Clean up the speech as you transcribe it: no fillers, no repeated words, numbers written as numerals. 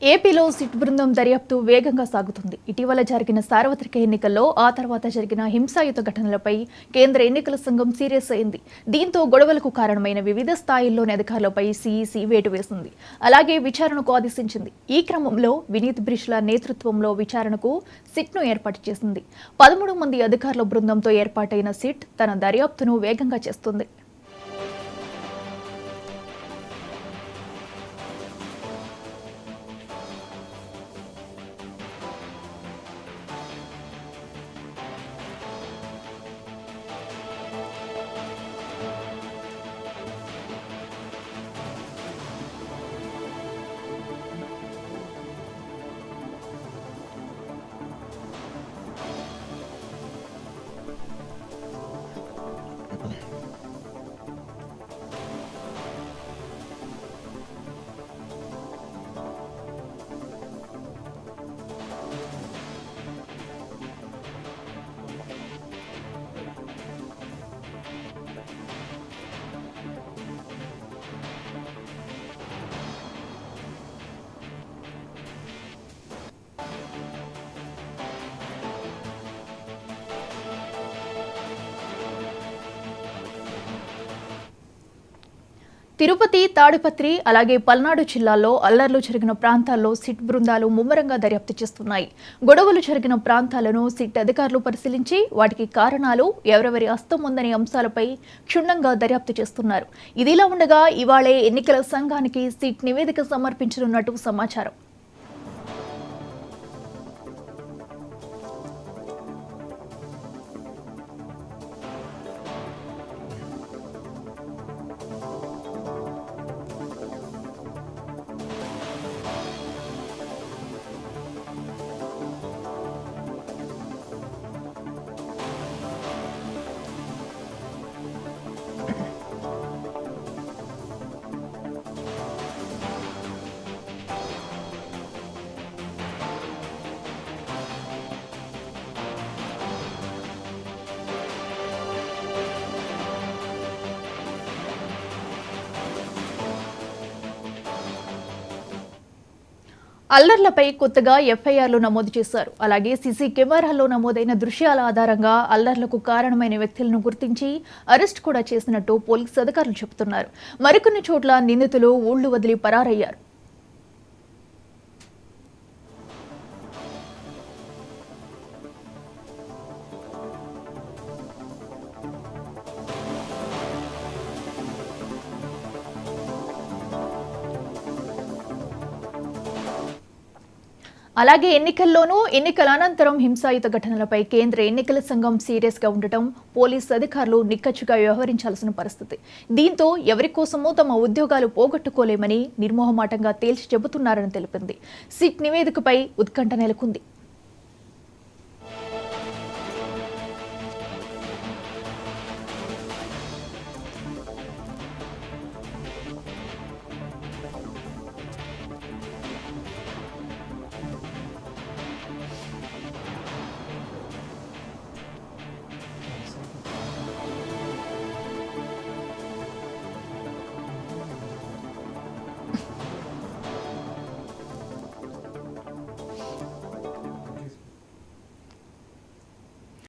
ఏపీలో సిట్ బృందం దర్యాప్తు వేగంగా సాగుతుంది. ఇటీవల జరిగిన సార్వత్రిక ఎన్నికల్లో, ఆ తర్వాత జరిగిన హింసాయుత ఘటనలపై కేంద్ర ఎన్నికల సంఘం సీరియస్ అయింది. దీంతో గొడవలకు కారణమైన వివిధ స్థాయిల్లోని అధికారులపై సీఈసీ వేటు వేసింది. అలాగే విచారణకు ఆదేశించింది. ఈ క్రమంలో వినీత్ బ్రిష్ల నేతృత్వంలో విచారణకు సిట్ను ఏర్పాటు చేసింది. 13 మంది అధికారుల బృందంతో ఏర్పాటైన సిట్ తన దర్యాప్తును వేగంగా చేస్తుంది. తిరుపతి, తాడిపత్రి, అలాగే పల్నాడు జిల్లాల్లో అల్లర్లు జరిగిన ప్రాంతాల్లో సిట్ బృందాలు ముమ్మరంగా దర్యాప్తు చేస్తున్నాయి. గొడవలు జరిగిన ప్రాంతాలను సిట్ అధికారులు పరిశీలించి వాటికి కారణాలు, ఎవరెవరి హస్తం ఉందనే అంశాలపై క్షుణ్ణంగా దర్యాప్తు చేస్తున్నారు. ఇదిలా ఉండగా ఇవాళే ఎన్నికల సంఘానికి సిట్ నివేదిక సమర్పించనున్నట్టు సమాచారం. అల్లర్లపై కొత్తగా ఎఫ్ఐఆర్లు నమోదు చేశారు. అలాగే సీసీ కెమెరాల్లో నమోదైన దృశ్యాల ఆధారంగా అల్లర్లకు కారణమైన వ్యక్తులను గుర్తించి అరెస్ట్ కూడా చేసినట్టు పోలీసు అధికారులు చెబుతున్నారు. మరికొన్ని చోట్ల నిందితులు ఊళ్లు వదిలి పరారయ్యారు. అలాగే ఎన్నికల్లోనూ, ఎన్నికల అనంతరం హింసాయుత ఘటనలపై కేంద్ర ఎన్నికల సంఘం సీరియస్ గా ఉండటం, పోలీసు అధికారులు నిక్కచ్చిగా వ్యవహరించాల్సిన పరిస్థితి. దీంతో ఎవరి కోసమూ తమ ఉద్యోగాలు పోగొట్టుకోలేమని నిర్మోహమాటంగా తేల్చి చెబుతున్నారని తెలిపింది. సిట్ నివేదికపై ఉత్కంఠ నెలకొంది.